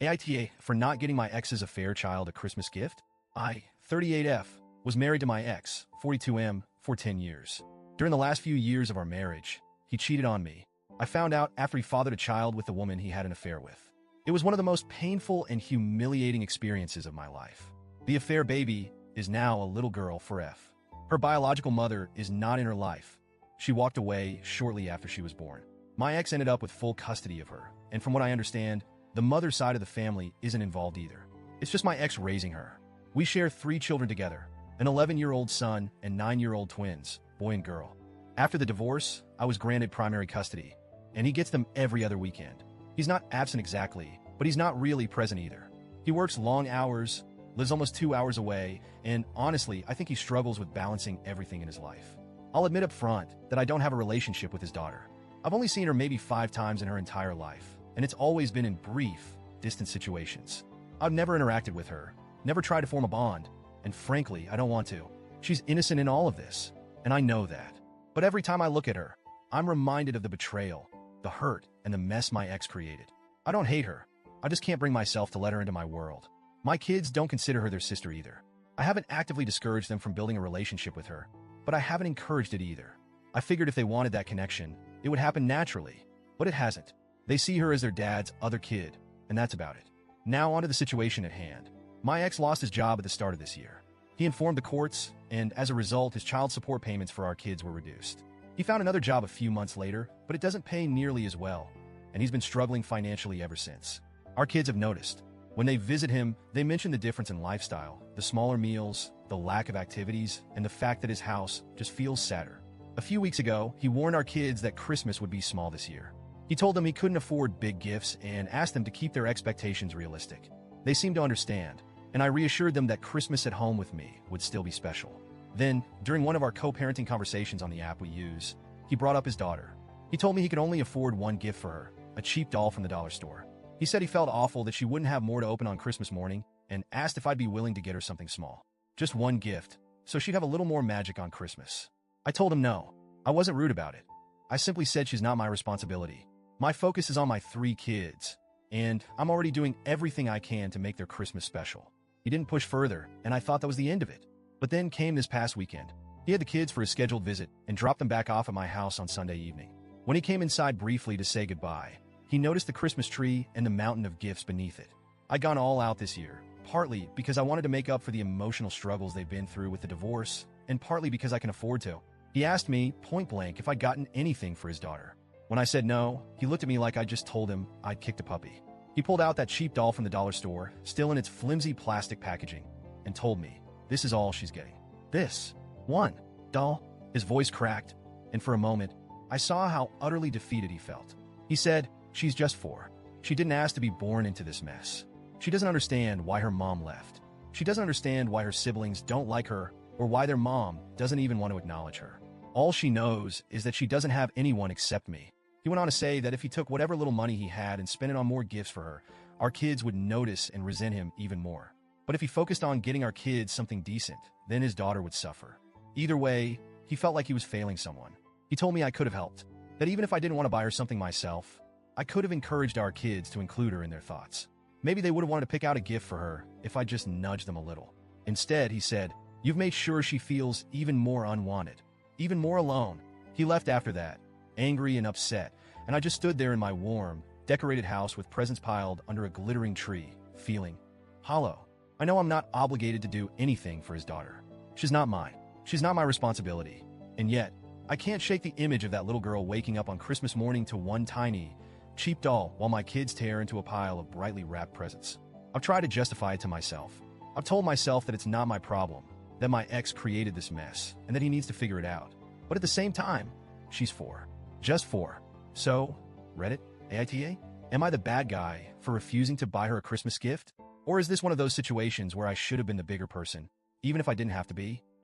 AITA for not getting my ex's affair child a Christmas gift? I, 38F, was married to my ex, 42M, for 10 years. During the last few years of our marriage, he cheated on me. I found out after he fathered a child with the woman he had an affair with. It was one of the most painful and humiliating experiences of my life. The affair baby is now a little girl for F. Her biological mother is not in her life. She walked away shortly after she was born. My ex ended up with full custody of her, and from what I understand, the mother side of the family isn't involved either. It's just my ex raising her. We share 3 children together, an 11-year-old son and 9-year-old twins, boy and girl. After the divorce, I was granted primary custody, and he gets them every other weekend. He's not absent exactly, but he's not really present either. He works long hours, lives almost 2 hours away, and honestly, I think he struggles with balancing everything in his life. I'll admit up front that I don't have a relationship with his daughter. I've only seen her maybe 5 times in her entire life, and it's always been in brief, distant situations. I've never interacted with her, never tried to form a bond, and frankly, I don't want to. She's innocent in all of this, and I know that. But every time I look at her, I'm reminded of the betrayal, the hurt, and the mess my ex created. I don't hate her. I just can't bring myself to let her into my world. My kids don't consider her their sister either. I haven't actively discouraged them from building a relationship with her, but I haven't encouraged it either. I figured if they wanted that connection, it would happen naturally, but it hasn't. They see her as their dad's other kid, and that's about it. Now onto the situation at hand. My ex lost his job at the start of this year. He informed the courts, and as a result, his child support payments for our kids were reduced. He found another job a few months later, but it doesn't pay nearly as well, and he's been struggling financially ever since. Our kids have noticed. When they visit him, they mention the difference in lifestyle, the smaller meals, the lack of activities, and the fact that his house just feels sadder. A few weeks ago, he warned our kids that Christmas would be small this year. He told them he couldn't afford big gifts and asked them to keep their expectations realistic. They seemed to understand, and I reassured them that Christmas at home with me would still be special. Then, during one of our co-parenting conversations on the app we use, he brought up his daughter. He told me he could only afford one gift for her, a cheap doll from the dollar store. He said he felt awful that she wouldn't have more to open on Christmas morning and asked if I'd be willing to get her something small. Just one gift, so she'd have a little more magic on Christmas. I told him no. I wasn't rude about it. I simply said she's not my responsibility. My focus is on my 3 kids, and I'm already doing everything I can to make their Christmas special. He didn't push further, and I thought that was the end of it. But then came this past weekend. He had the kids for his scheduled visit and dropped them back off at my house on Sunday evening. When he came inside briefly to say goodbye, he noticed the Christmas tree and the mountain of gifts beneath it. I'd gone all out this year, partly because I wanted to make up for the emotional struggles they've been through with the divorce, and partly because I can afford to. He asked me, point blank, if I'd gotten anything for his daughter. When I said no, he looked at me like I just told him I'd kicked a puppy. He pulled out that cheap doll from the dollar store, still in its flimsy plastic packaging, and told me, this is all she's getting. This one doll. His voice cracked, and for a moment, I saw how utterly defeated he felt. He said, she's just 4. She didn't ask to be born into this mess. She doesn't understand why her mom left. She doesn't understand why her siblings don't like her or why their mom doesn't even want to acknowledge her. All she knows is that she doesn't have anyone except me. He went on to say that if he took whatever little money he had and spent it on more gifts for her, our kids would notice and resent him even more. But if he focused on getting our kids something decent, then his daughter would suffer. Either way, he felt like he was failing someone. He told me I could have helped, that even if I didn't want to buy her something myself, I could have encouraged our kids to include her in their thoughts. Maybe they would have wanted to pick out a gift for her if I just nudged them a little. Instead, he said, you've made sure she feels even more unwanted, even more alone. He left after that, angry and upset, and I just stood there in my warm, decorated house with presents piled under a glittering tree, feeling hollow. I know I'm not obligated to do anything for his daughter. She's not mine. She's not my responsibility. And yet, I can't shake the image of that little girl waking up on Christmas morning to one tiny, cheap doll while my kids tear into a pile of brightly wrapped presents. I've tried to justify it to myself. I've told myself that it's not my problem, that my ex created this mess, and that he needs to figure it out. But at the same time, she's 4. Just 4. So, Reddit, AITA? Am I the bad guy for refusing to buy her a Christmas gift? Or is this one of those situations where I should have been the bigger person, even if I didn't have to be?